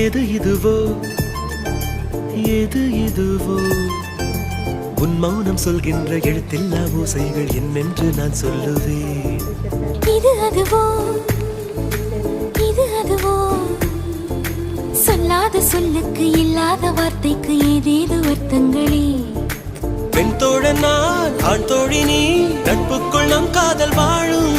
எது இதுவோ எது இதுவோ உன் மௌனம் சொல்கின்ற எழுத்தில்லா ஓசைகள் என்னென்று நான் சொல்லுவேன். இது அதுவோ இது அதுவோ சொல்லாத சொல்லுக்கு இல்லாத வார்த்தைக்கு ஏதேது அர்த்தங்களே. பெண் தோழன் நான் ஆண் தோழி நீ நட்புக்குள் நம் காதல் வாழும்